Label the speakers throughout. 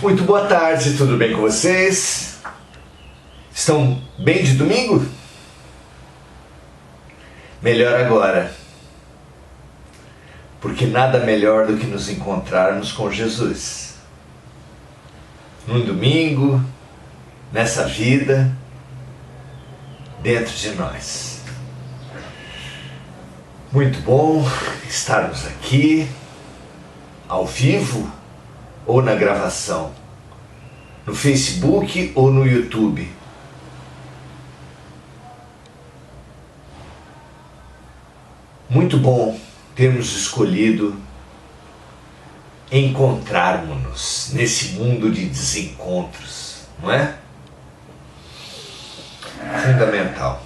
Speaker 1: Muito boa tarde, tudo bem com vocês? Estão bem de domingo? Melhor agora, porque nada melhor do que nos encontrarmos com Jesus. Num domingo, nessa vida, dentro de nós. Muito bom estarmos aqui, ao vivo ou na gravação, no Facebook ou no YouTube. Muito bom termos escolhido encontrarmos-nos nesse mundo de desencontros, não é? Fundamental.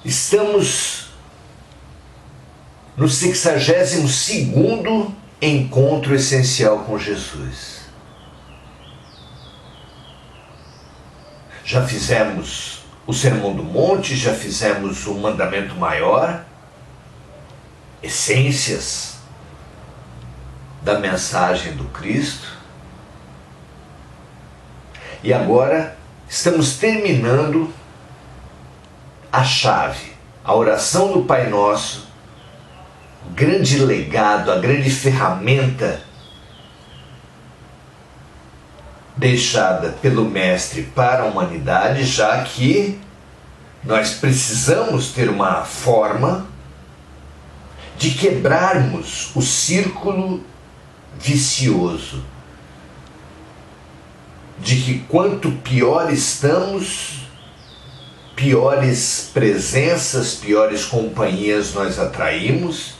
Speaker 1: Estamos no 62º encontro essencial com Jesus. Já fizemos o Sermão do Monte, já fizemos o Mandamento Maior, essências da mensagem do Cristo. E agora estamos terminando a chave, a oração do Pai Nosso, o grande legado, a grande ferramenta deixada pelo Mestre para a humanidade, já que nós precisamos ter uma forma de quebrarmos o círculo vicioso, de que quanto pior estamos, piores presenças, piores companhias nós atraímos,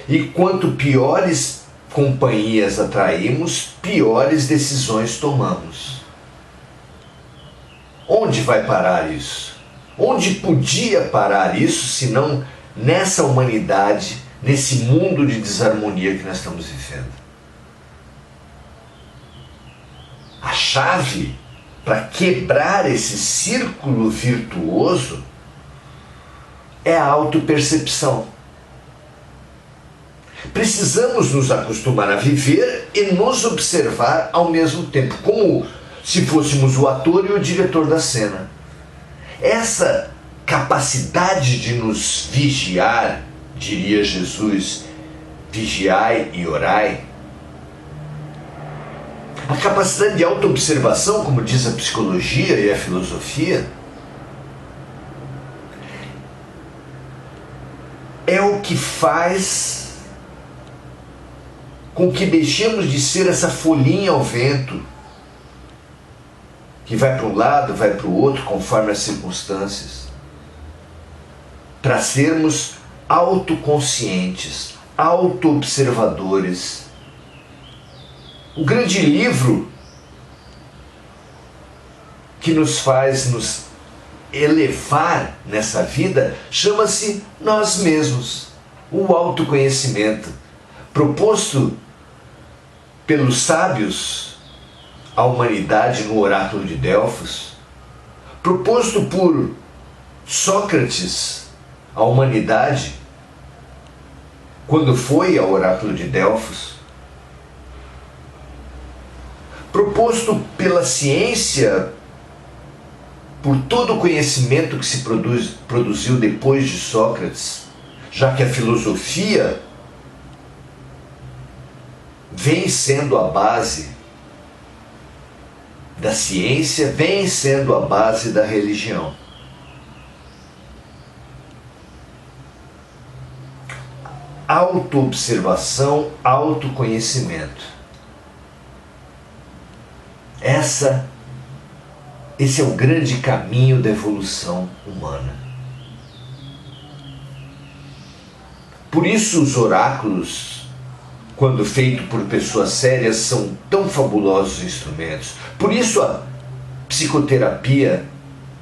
Speaker 1: e quanto piores companhias atraímos, piores decisões tomamos. Onde vai parar isso? Onde podia parar isso, senão nessa humanidade, nesse mundo de desarmonia que nós estamos vivendo? A chave para quebrar esse círculo virtuoso é a autopercepção. Precisamos nos acostumar a viver e nos observar ao mesmo tempo, como se fôssemos o ator e o diretor da cena. Essa capacidade de nos vigiar, diria Jesus, vigiai e orai, a capacidade de autoobservação, como diz a psicologia e a filosofia, é o que faz com que deixemos de ser essa folhinha ao vento, que vai para um lado, vai para o outro, conforme as circunstâncias, para sermos autoconscientes, autoobservadores. O grande livro que nos faz nos elevar nessa vida chama-se Nós Mesmos, o autoconhecimento, proposto pelos sábios à humanidade no oráculo de Delfos, proposto por Sócrates à humanidade quando foi ao oráculo de Delfos, proposto pela ciência, por todo o conhecimento que se produziu depois de Sócrates, já que a filosofia vem sendo a base da ciência, vem sendo a base da religião. Autoobservação, autoconhecimento. Esse é o grande caminho da evolução humana. Por isso os oráculos, quando feitos por pessoas sérias, são tão fabulosos instrumentos. Por isso a psicoterapia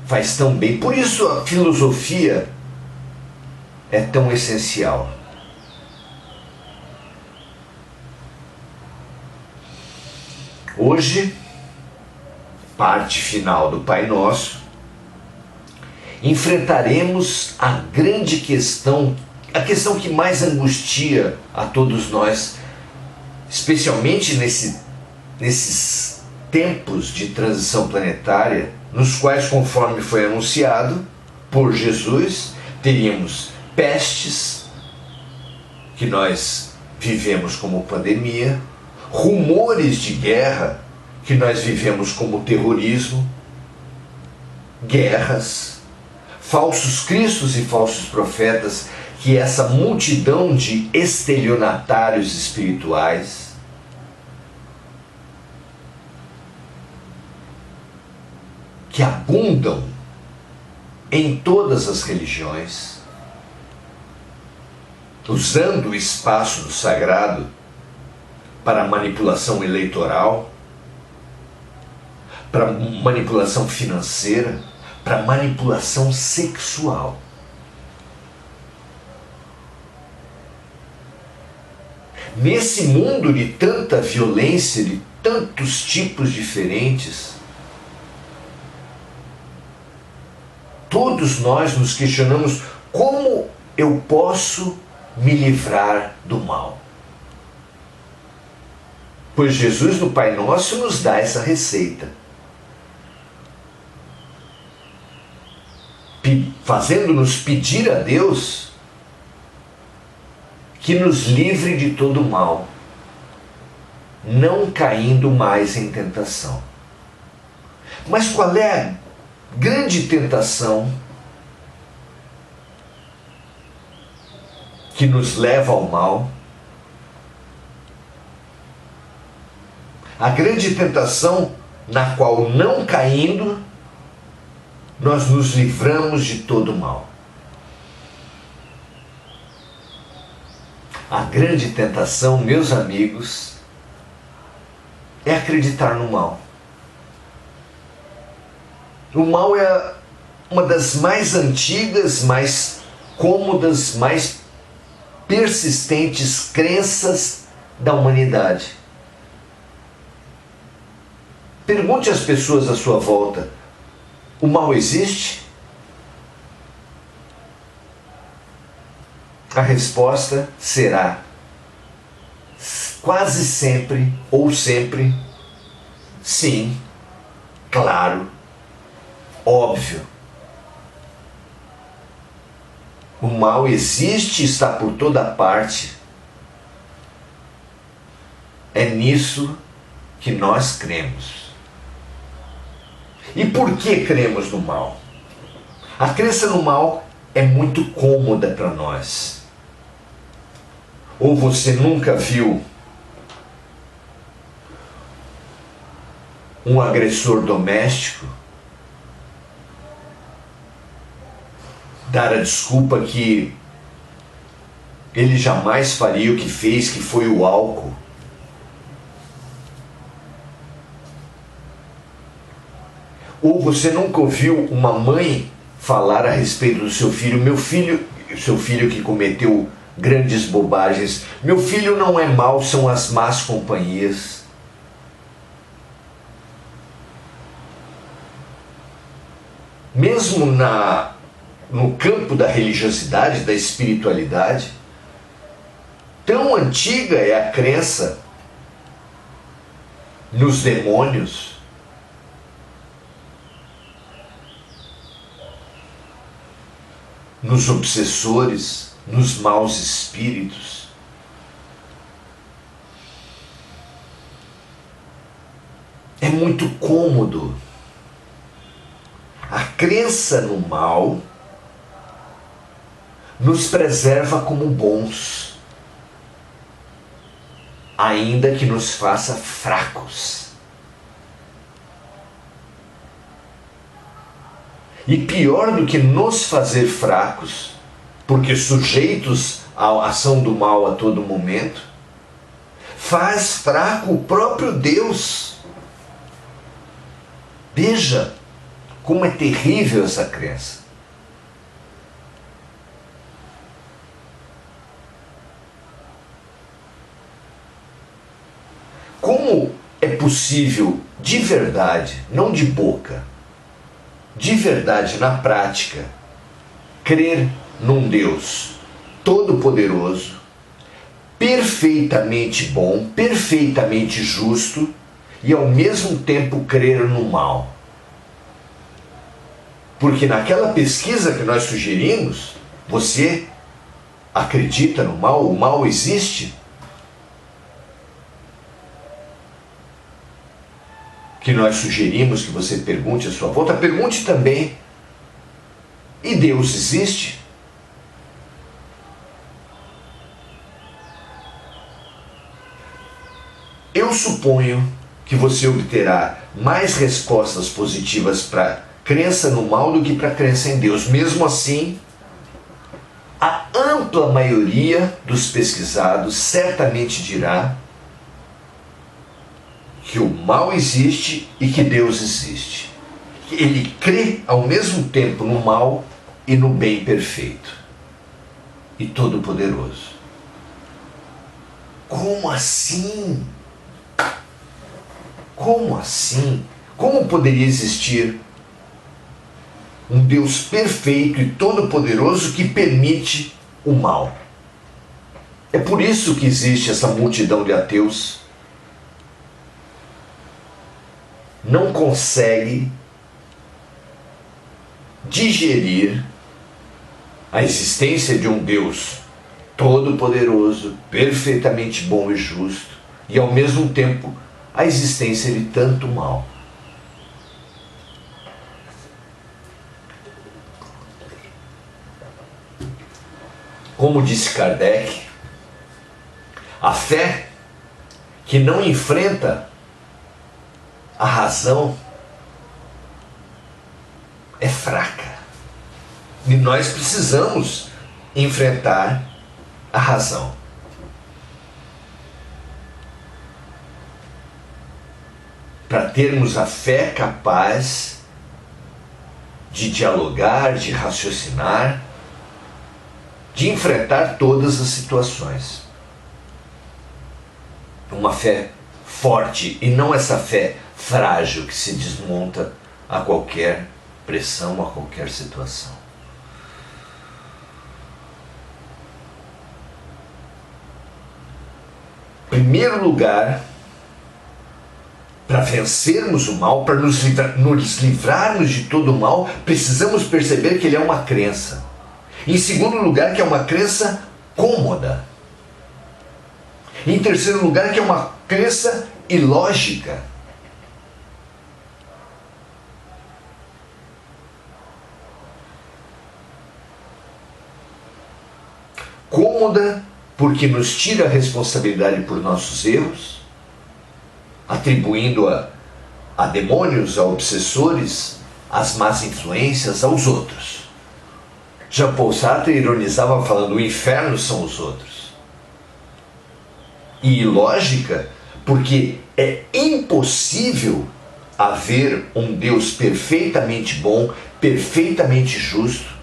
Speaker 1: faz tão bem. Por isso a filosofia é tão essencial. Hoje, parte final do Pai Nosso, enfrentaremos a grande questão, a questão que mais angustia a todos nós especialmente nesses tempos de transição planetária, nos quais, conforme foi anunciado por Jesus, teríamos pestes, que nós vivemos como pandemia, rumores de guerra, que nós vivemos como terrorismo, guerras, falsos cristos e falsos profetas, que é essa multidão de estelionatários espirituais, que abundam em todas as religiões, usando o espaço do sagrado para manipulação eleitoral, para manipulação financeira, para manipulação sexual. Nesse mundo de tanta violência, de tantos tipos diferentes, todos nós nos questionamos: como eu posso me livrar do mal? Pois Jesus no Pai Nosso nos dá essa receita, fazendo-nos pedir a Deus que nos livre de todo mal, não caindo mais em tentação. Mas qual é a grande tentação que nos leva ao mal? A grande tentação na qual, não caindo, nós nos livramos de todo o mal. A grande tentação, meus amigos, é acreditar no mal. O mal é uma das mais antigas, mais cômodas, mais persistentes crenças da humanidade. Pergunte às pessoas à sua volta: o mal existe? A resposta será quase sempre ou sempre sim, claro, óbvio. O mal existe, está por toda parte. É nisso que nós cremos. E por que cremos no mal? A crença no mal é muito cômoda para nós. Ou você nunca viu um agressor doméstico dar a desculpa que ele jamais faria o que fez, que foi o álcool? Ou você nunca ouviu uma mãe falar a respeito do seu filho: seu filho que cometeu grandes bobagens, meu filho não é mau, são as más companhias. Mesmo no campo da religiosidade, da espiritualidade, tão antiga é a crença nos demônios, nos obsessores, nos maus espíritos. É muito cômodo. A crença no mal nos preserva como bons, ainda que nos faça fracos. E pior do que nos fazer fracos, porque sujeitos à ação do mal a todo momento, faz fraco o próprio Deus. Veja como é terrível essa crença. Como é possível, de verdade, não de boca, de verdade, na prática, crer num Deus todo-poderoso, perfeitamente bom, perfeitamente justo e ao mesmo tempo crer no mal. Porque naquela pesquisa que nós sugerimos, você acredita no mal? O mal existe? Que nós sugerimos que você pergunte à sua volta, pergunte também: e Deus existe? Eu suponho que você obterá mais respostas positivas para crença no mal do que para crença em Deus. Mesmo assim, a ampla maioria dos pesquisados certamente dirá que o mal existe e que Deus existe. Ele crê ao mesmo tempo no mal e no bem perfeito e todo-poderoso. Como assim? Como assim? Como poderia existir um Deus perfeito e todo-poderoso que permite o mal? É por isso que existe essa multidão de ateus. Não consegue digerir a existência de um Deus todo-poderoso, perfeitamente bom e justo, e ao mesmo tempo a existência de tanto mal. Como disse Kardec, a fé que não enfrenta a razão é fraca. E nós precisamos enfrentar a razão. Para termos a fé capaz de dialogar, de raciocinar, de enfrentar todas as situações. Uma fé forte e não essa fé frágil que se desmonta a qualquer pressão, a qualquer situação. Em primeiro lugar, para vencermos o mal, para nos livrarmos de todo o mal, precisamos perceber que ele é uma crença. Em segundo lugar, que é uma crença cômoda. Em terceiro lugar, que é uma crença ilógica. Cômoda porque nos tira a responsabilidade por nossos erros, atribuindo a demônios, a obsessores, as más influências aos outros. Jean-Paul Sartre ironizava falando: o inferno são os outros. E ilógica porque é impossível haver um Deus perfeitamente bom, perfeitamente justo,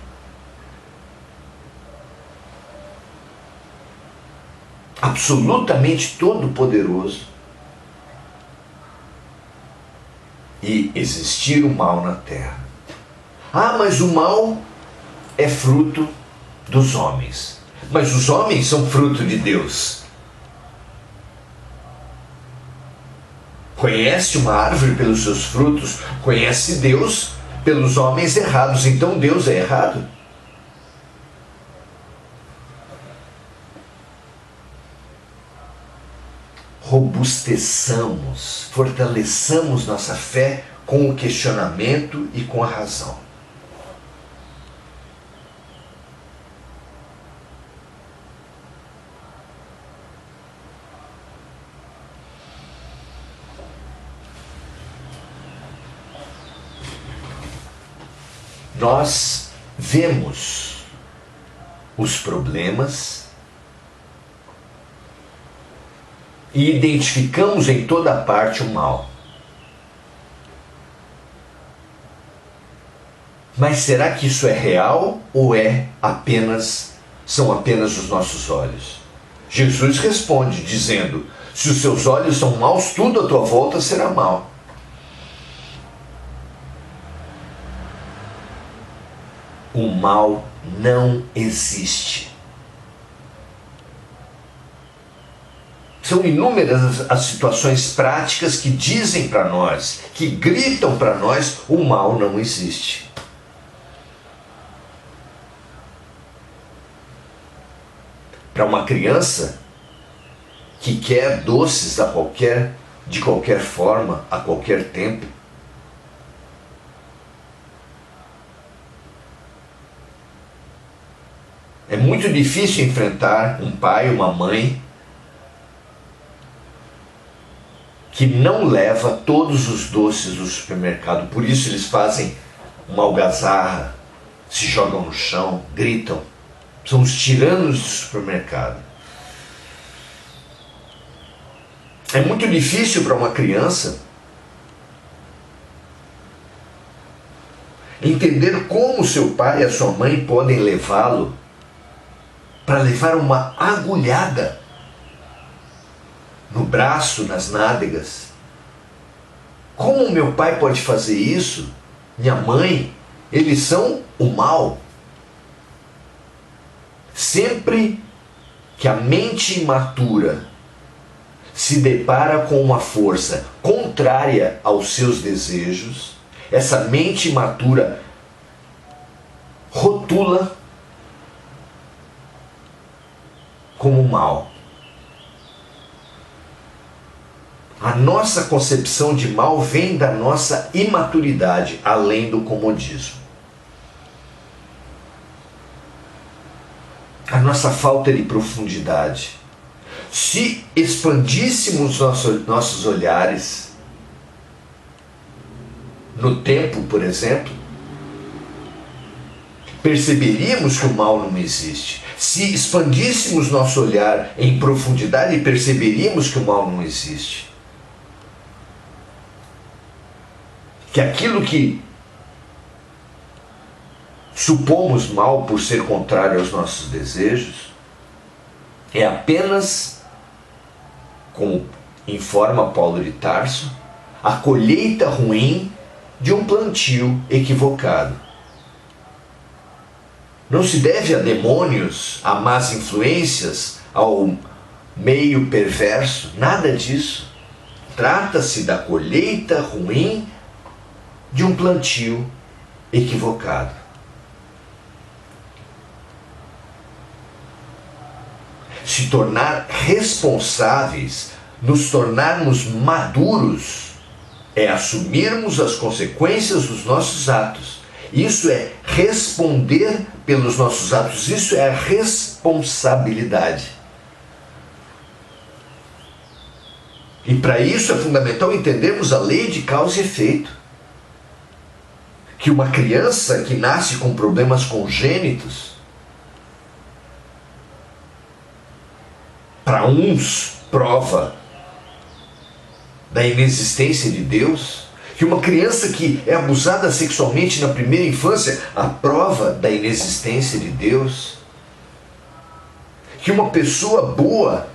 Speaker 1: absolutamente todo-poderoso, e existir o mal na Terra. Ah, mas o mal é fruto dos homens. Mas os homens são fruto de Deus. Conhece uma árvore pelos seus frutos, conhece Deus pelos homens errados. Então Deus é errado? Robusteçamos, fortaleçamos nossa fé com o questionamento e com a razão. Nós vemos os problemas e identificamos em toda parte o mal. Mas será que isso é real ou são apenas os nossos olhos? Jesus responde dizendo: se os seus olhos são maus, tudo à tua volta será mal. O mal não existe. São inúmeras as situações práticas que dizem para nós, que gritam para nós, o mal não existe. Para uma criança que quer doces de qualquer forma, a qualquer tempo, é muito difícil enfrentar um pai, uma mãe que não leva todos os doces do supermercado. Por isso eles fazem uma algazarra, se jogam no chão, gritam. São os tiranos do supermercado. É muito difícil para uma criança entender como seu pai e a sua mãe podem levá-lo para levar uma agulhada no braço, nas nádegas. Como meu pai pode fazer isso? Minha mãe? Eles são o mal. Sempre que a mente imatura se depara com uma força contrária aos seus desejos, essa mente imatura rotula como mal. A nossa concepção de mal vem da nossa imaturidade, além do comodismo. A nossa falta de profundidade. Se expandíssemos nossos olhares no tempo, por exemplo, perceberíamos que o mal não existe. Se expandíssemos nosso olhar em profundidade, perceberíamos que o mal não existe. Que aquilo que supomos mal por ser contrário aos nossos desejos é apenas, como informa Paulo de Tarso, a colheita ruim de um plantio equivocado. Não se deve a demônios, a más influências, ao meio perverso, nada disso. Trata-se da colheita ruim de um plantio equivocado. Se tornar responsáveis, nos tornarmos maduros, é assumirmos as consequências dos nossos atos. Isso é responder pelos nossos atos, isso é a responsabilidade. E para isso é fundamental entendermos a lei de causa e efeito. Que uma criança que nasce com problemas congênitos, para uns, prova da inexistência de Deus. Que uma criança que é abusada sexualmente na primeira infância, a prova da inexistência de Deus. Que uma pessoa boa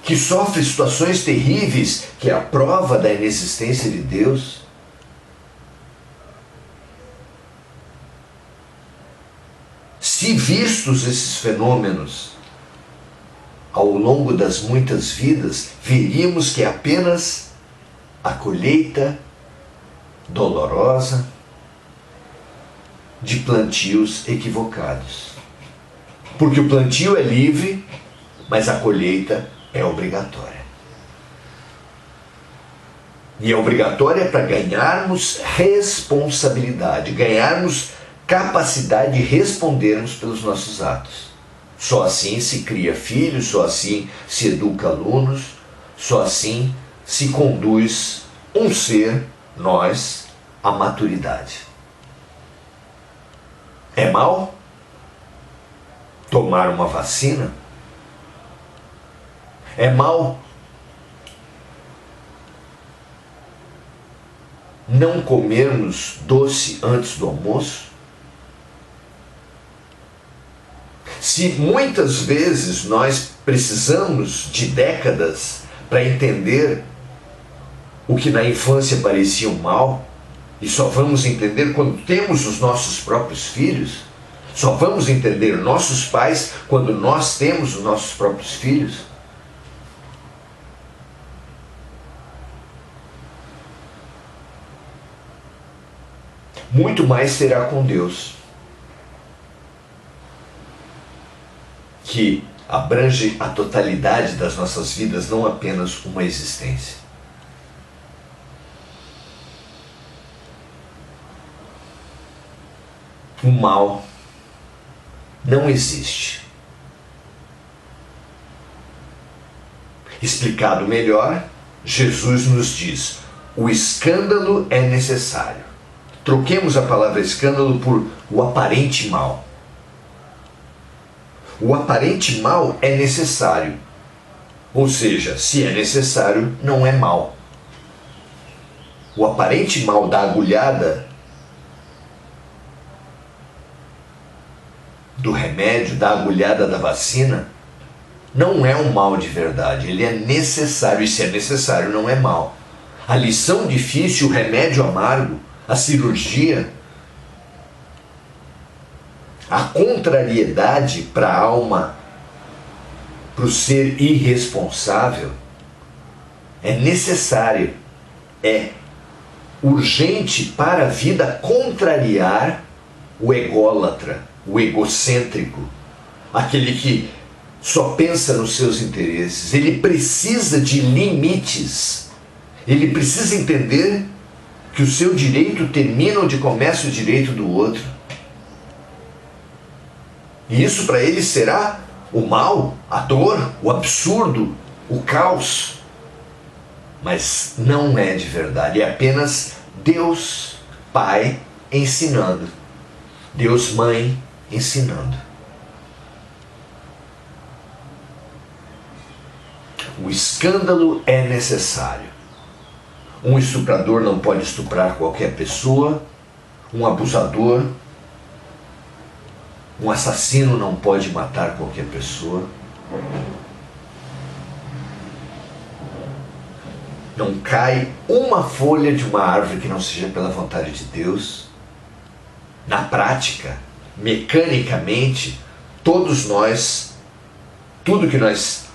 Speaker 1: que sofre situações terríveis, que é a prova da inexistência de Deus. Se vistos esses fenômenos ao longo das muitas vidas, veríamos que é apenas a colheita dolorosa de plantios equivocados. Porque o plantio é livre, mas a colheita é obrigatória. E é obrigatória para ganharmos responsabilidade, ganharmos capacidade de respondermos pelos nossos atos. Só assim se cria filhos, só assim se educa alunos, só assim se conduz um ser, nós, à maturidade. É mal tomar uma vacina? É mal não comermos doce antes do almoço? Se muitas vezes nós precisamos de décadas para entender o que na infância parecia um mal, e só vamos entender quando temos os nossos próprios filhos, só vamos entender nossos pais quando nós temos os nossos próprios filhos. muito mais terá com Deus, que abrange a totalidade das nossas vidas, não apenas uma existência. O mal não existe. Explicado melhor, Jesus nos diz: o escândalo é necessário. Troquemos a palavra escândalo por o aparente mal. O aparente mal é necessário. Ou seja, se é necessário, não é mal. O aparente mal da agulhada, do remédio, da agulhada da vacina, não é um mal de verdade. Ele é necessário, e se é necessário, não é mal. A lição difícil, o remédio amargo, a cirurgia, a contrariedade para a alma, para o ser irresponsável, é necessário, é urgente para a vida contrariar o ególatra, o egocêntrico, aquele que só pensa nos seus interesses. Ele precisa de limites. Ele precisa entender que o seu direito termina onde começa o direito do outro. E isso para ele será o mal, a dor, o absurdo, o caos. Mas não é de verdade, é apenas Deus Pai ensinando, Deus Mãe ensinando. O escândalo é necessário. Um estuprador não pode estuprar qualquer pessoa, um abusador, um assassino não pode matar qualquer pessoa. Não cai uma folha de uma árvore que não seja pela vontade de Deus. Na prática, mecanicamente, todos nós, tudo que nós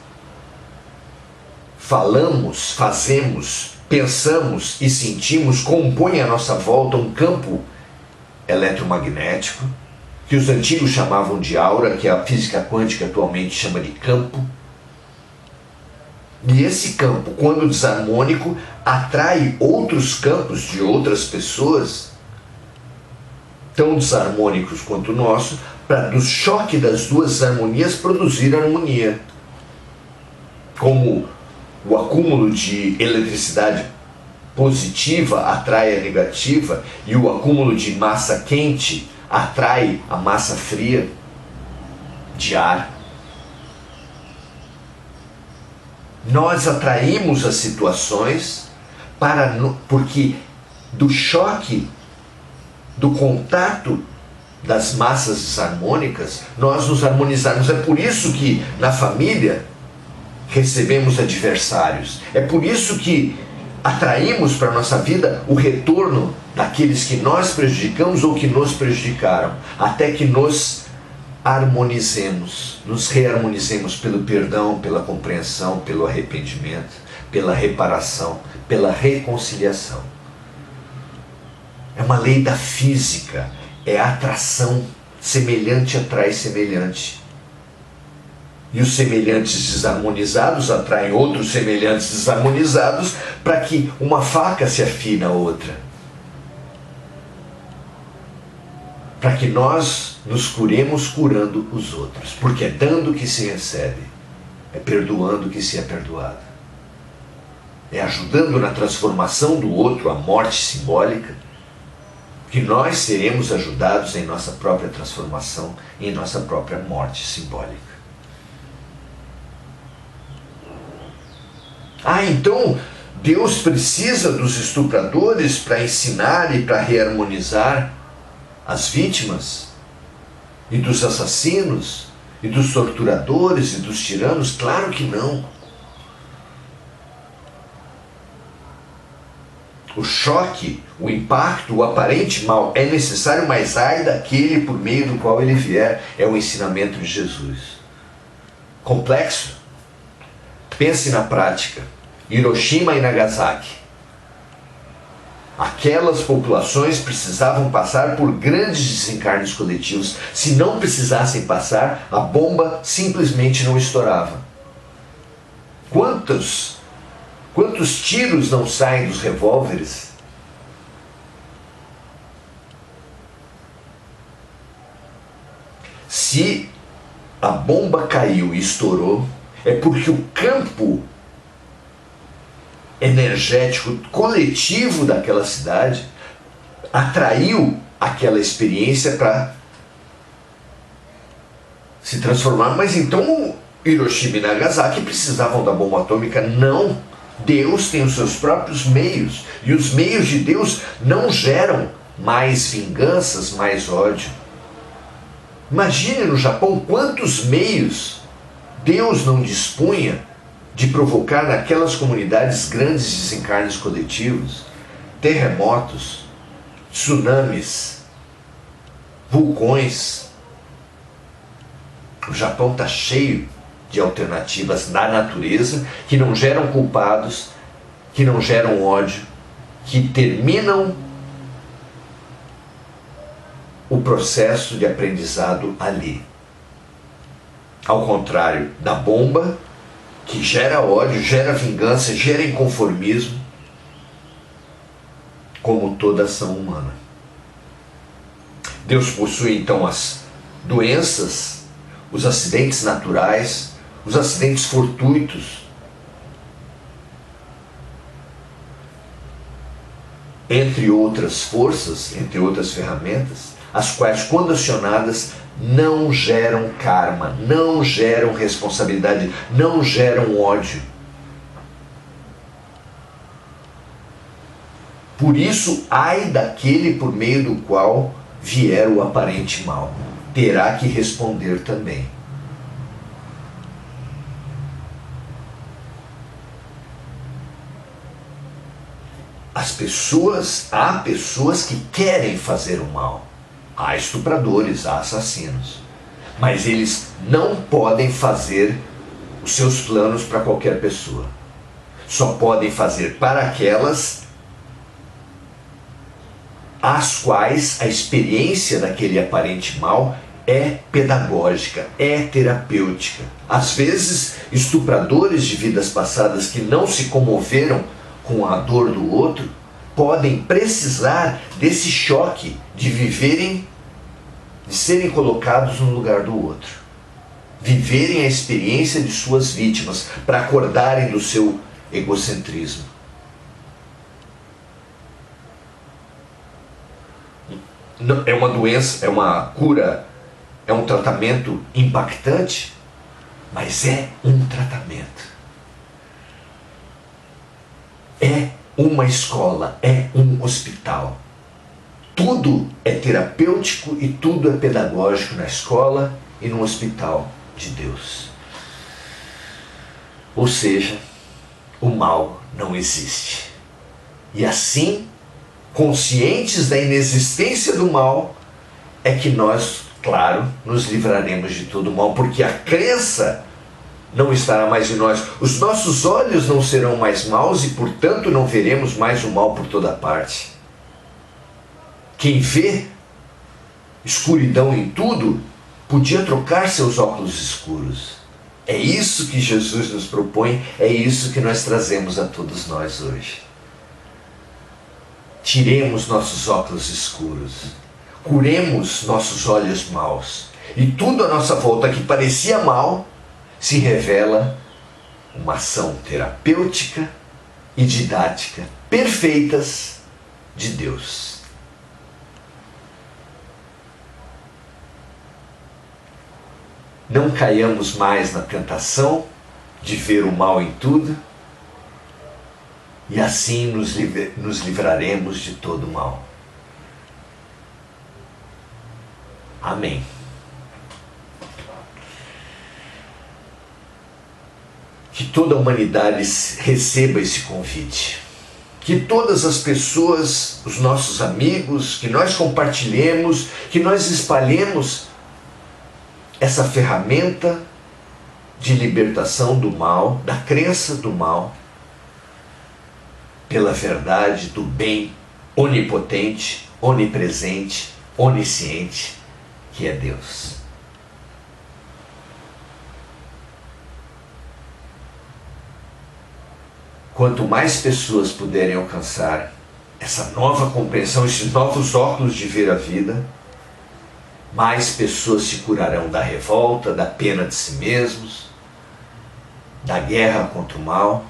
Speaker 1: falamos, fazemos, pensamos e sentimos compõe à nossa volta um campo eletromagnético, que os antigos chamavam de aura, que a física quântica atualmente chama de campo. E esse campo, quando desarmônico, atrai outros campos de outras pessoas, tão desarmônicos quanto o nosso, para do choque das duas harmonias produzir harmonia. Como o acúmulo de eletricidade positiva atrai a negativa e o acúmulo de massa quente atrai a massa fria de ar. Nós atraímos as situações porque do choque, do contato das massas desarmônicas, nós nos harmonizarmos. É por isso que na família recebemos adversários. É por isso que atraímos para a nossa vida o retorno daqueles que nós prejudicamos ou que nos prejudicaram, até que nos harmonizemos, nos reharmonizemos pelo perdão, pela compreensão, pelo arrependimento, pela reparação, pela reconciliação. É uma lei da física, é a atração. Semelhante atrai semelhante. E os semelhantes desarmonizados atraem outros semelhantes desarmonizados para que uma faca se afine à outra. Para que nós nos curemos curando os outros. Porque é dando que se recebe, é perdoando que se é perdoado. É ajudando na transformação do outro, a morte simbólica, que nós seremos ajudados em nossa própria transformação, em nossa própria morte simbólica. Então Deus precisa dos estupradores para ensinar e para reharmonizar as vítimas, e dos assassinos, e dos torturadores, e dos tiranos? Claro que não. O choque, o impacto, o aparente mal é necessário, mas ai daquele por meio do qual ele vier. É o ensinamento de Jesus. Complexo? Pense na prática. Hiroshima e Nagasaki. Aquelas populações precisavam passar por grandes desencarnes coletivos. Se não precisassem passar, a bomba simplesmente não estourava. Quantos tiros não saem dos revólveres? Se a bomba caiu e estourou, é porque o campo energético coletivo daquela cidade atraiu aquela experiência para se transformar. Mas então Hiroshima e Nagasaki precisavam da bomba atômica? Não. Deus tem os seus próprios meios, e os meios de Deus não geram mais vinganças, mais ódio. Imagine no Japão quantos meios Deus não dispunha de provocar naquelas comunidades grandes desencarnes coletivos, terremotos, tsunamis, vulcões. O Japão está cheio de alternativas da natureza que não geram culpados, que não geram ódio, que terminam o processo de aprendizado ali. Ao contrário da bomba, que gera ódio, gera vingança, gera inconformismo, como toda ação humana. Deus possui então as doenças, os acidentes naturais, os acidentes fortuitos, entre outras forças, entre outras ferramentas, as quais, quando acionadas, não geram karma, não geram responsabilidade, não geram ódio. Por isso, ai daquele por meio do qual vier o aparente mal, terá que responder também. Há pessoas que querem fazer o mal. Há estupradores, há assassinos. Mas eles não podem fazer os seus planos para qualquer pessoa. Só podem fazer para aquelas às quais a experiência daquele aparente mal é pedagógica, é terapêutica. Às vezes, estupradores de vidas passadas que não se comoveram com a dor do outro podem precisar desse choque de viverem, de serem colocados no lugar do outro, viverem a experiência de suas vítimas para acordarem do seu egocentrismo. É uma doença, é uma cura, é um tratamento impactante, mas é um tratamento. É uma escola, é um hospital. Tudo é terapêutico e tudo é pedagógico na escola e no hospital de Deus. Ou seja, o mal não existe. E assim, conscientes da inexistência do mal, é que nós, claro, nos livraremos de todo o mal, porque a crença não estará mais em nós. Os nossos olhos não serão mais maus e, portanto, não veremos mais o mal por toda parte. Quem vê escuridão em tudo, podia trocar seus óculos escuros. É isso que Jesus nos propõe, é isso que nós trazemos a todos nós hoje. Tiremos nossos óculos escuros, curemos nossos olhos maus, e tudo à nossa volta que parecia mal, se revela uma ação terapêutica e didática perfeitas de Deus. Não caiamos mais na tentação de ver o mal em tudo, e assim nos livraremos de todo o mal. Amém. Que toda a humanidade receba esse convite. Que todas as pessoas, os nossos amigos, que nós compartilhemos, que nós espalhemos essa ferramenta de libertação do mal, da crença do mal, pela verdade, do bem, onipotente, onipresente, onisciente, que é Deus. Quanto mais pessoas puderem alcançar essa nova compreensão, esses novos óculos de ver a vida, mais pessoas se curarão da revolta, da pena de si mesmos, da guerra contra o mal,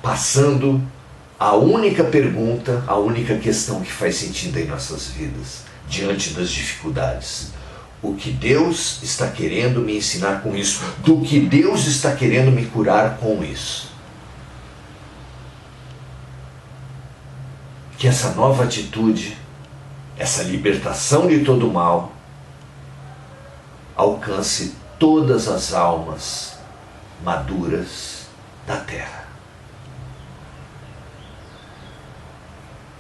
Speaker 1: passando a única pergunta, a única questão que faz sentido em nossas vidas, diante das dificuldades. O que Deus está querendo me ensinar com isso? Do que Deus está querendo me curar com isso? Que essa nova atitude, essa libertação de todo o mal, alcance todas as almas maduras da terra.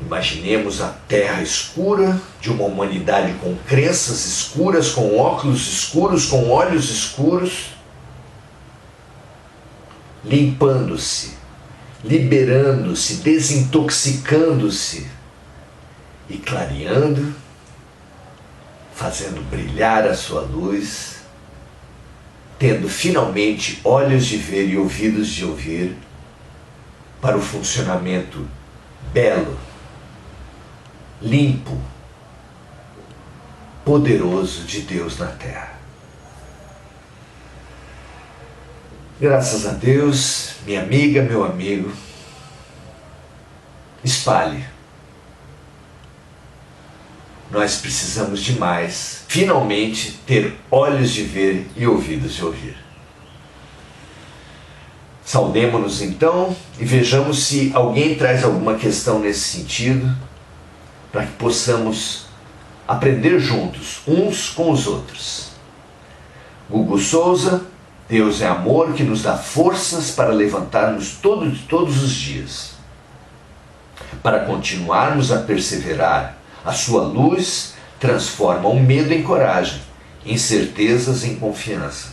Speaker 1: Imaginemos a terra escura de uma humanidade com crenças escuras, com óculos escuros, com olhos escuros, limpando-se, liberando-se, desintoxicando-se e clareando, fazendo brilhar a sua luz, tendo finalmente olhos de ver e ouvidos de ouvir para o funcionamento belo, limpo, poderoso de Deus na terra. Graças a Deus, minha amiga, meu amigo, espalhe. Nós precisamos demais, finalmente, ter olhos de ver e ouvidos de ouvir. Saudemo-nos então e vejamos se alguém traz alguma questão nesse sentido, para que possamos aprender juntos, uns com os outros. Gugu Souza, Deus é amor que nos dá forças para levantarmos todos os dias, para continuarmos a perseverar. A sua luz transforma o medo em coragem, incertezas em confiança.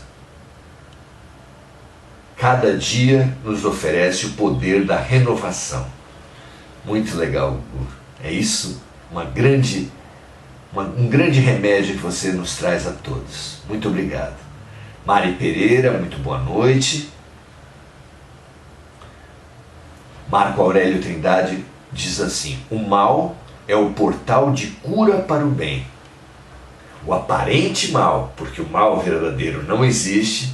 Speaker 1: Cada dia nos oferece o poder da renovação. Muito legal, Gugu. É isso, um grande remédio que você nos traz a todos. Muito obrigado. Mari Pereira, muito boa noite. Marco Aurélio Trindade diz assim: o mal é o portal de cura para o bem. O aparente mal, porque o mal verdadeiro não existe,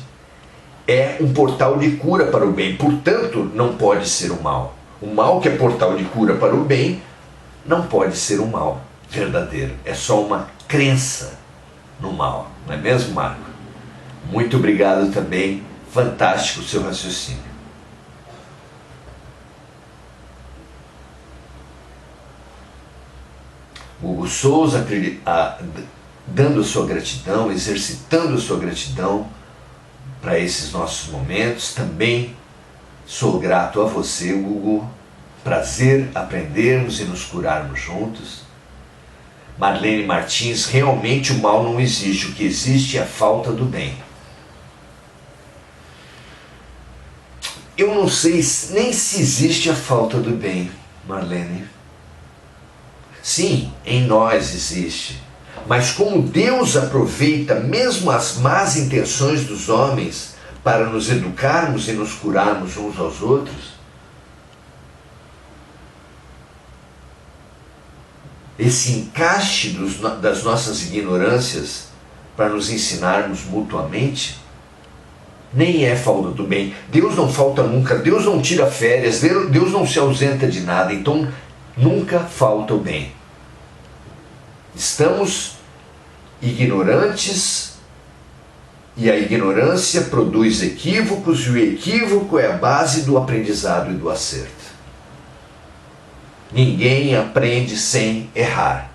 Speaker 1: é um portal de cura para o bem, portanto não pode ser o mal. O mal que é portal de cura para o bem não pode ser um mal verdadeiro, é só uma crença no mal, não é mesmo, Marco? Muito obrigado também, fantástico o seu raciocínio. Hugo Souza, dando sua gratidão, exercitando sua gratidão para esses nossos momentos. Também sou grato a você, Hugo. Prazer aprendermos e nos curarmos juntos. Marlene Martins, realmente o mal não existe, o que existe é a falta do bem. Eu não sei nem se existe a falta do bem, Marlene. Sim, em nós existe. Mas como Deus aproveita mesmo as más intenções dos homens para nos educarmos e nos curarmos uns aos outros, esse encaixe das nossas ignorâncias para nos ensinarmos mutuamente, nem é falta do bem. Deus não falta nunca, Deus não tira férias, Deus não se ausenta de nada, então nunca falta o bem. Estamos ignorantes e a ignorância produz equívocos e o equívoco é a base do aprendizado e do acerto. Ninguém aprende sem errar.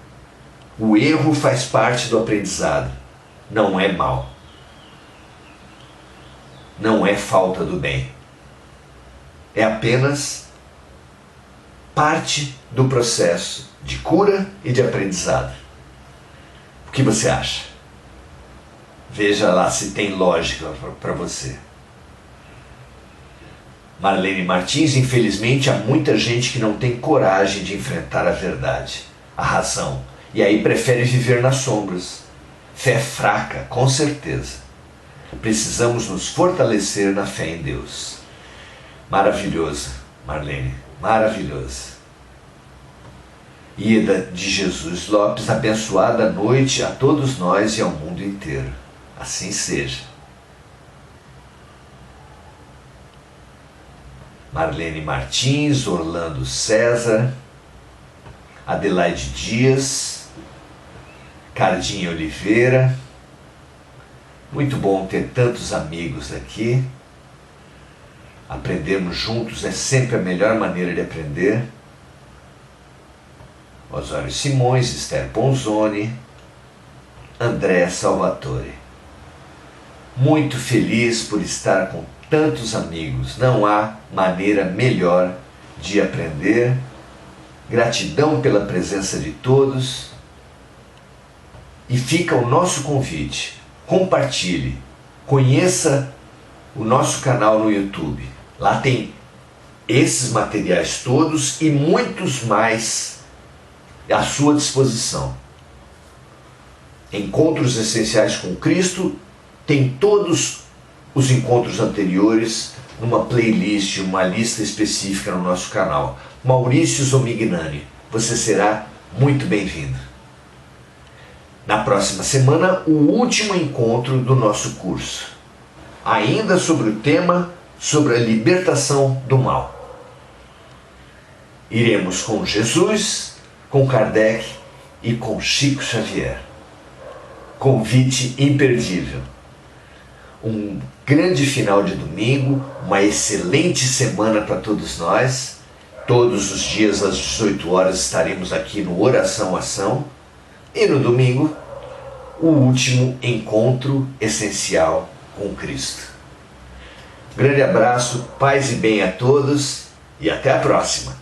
Speaker 1: O erro faz parte do aprendizado, não é mal. Não é falta do bem. É apenas parte do processo de cura e de aprendizado. O que você acha? Veja lá se tem lógica para você. Marlene Martins, infelizmente há muita gente que não tem coragem de enfrentar a verdade, a razão, e aí prefere viver nas sombras. Fé fraca, com certeza. Precisamos nos fortalecer na fé em Deus. Maravilhoso, Marlene, maravilhoso. Ida de Jesus Lopes, abençoada noite a todos nós e ao mundo inteiro. Assim seja. Marlene Martins, Orlando César, Adelaide Dias, Cardinha Oliveira. Muito bom ter tantos amigos aqui. Aprendermos juntos é sempre a melhor maneira de aprender. Osório Simões, Esther Ponzoni, André Salvatore. Muito feliz por estar com tantos amigos. Não há maneira melhor de aprender. Gratidão pela presença de todos. E fica o nosso convite. Compartilhe. Conheça o nosso canal no YouTube. Lá tem esses materiais todos e muitos mais à sua disposição. Encontros Essenciais com Cristo tem todos os encontros anteriores numa playlist, uma lista específica no nosso canal. Maurício Zomignani, você será muito bem-vindo. Na próxima semana, o último encontro do nosso curso. Ainda sobre o tema sobre a libertação do mal. Iremos com Jesus, com Kardec e com Chico Xavier. Convite imperdível. Um grande final de domingo, uma excelente semana para todos nós. Todos os dias às 18 horas estaremos aqui no Oração Ação. E no domingo, o último encontro essencial com Cristo. Grande abraço, paz e bem a todos e até a próxima.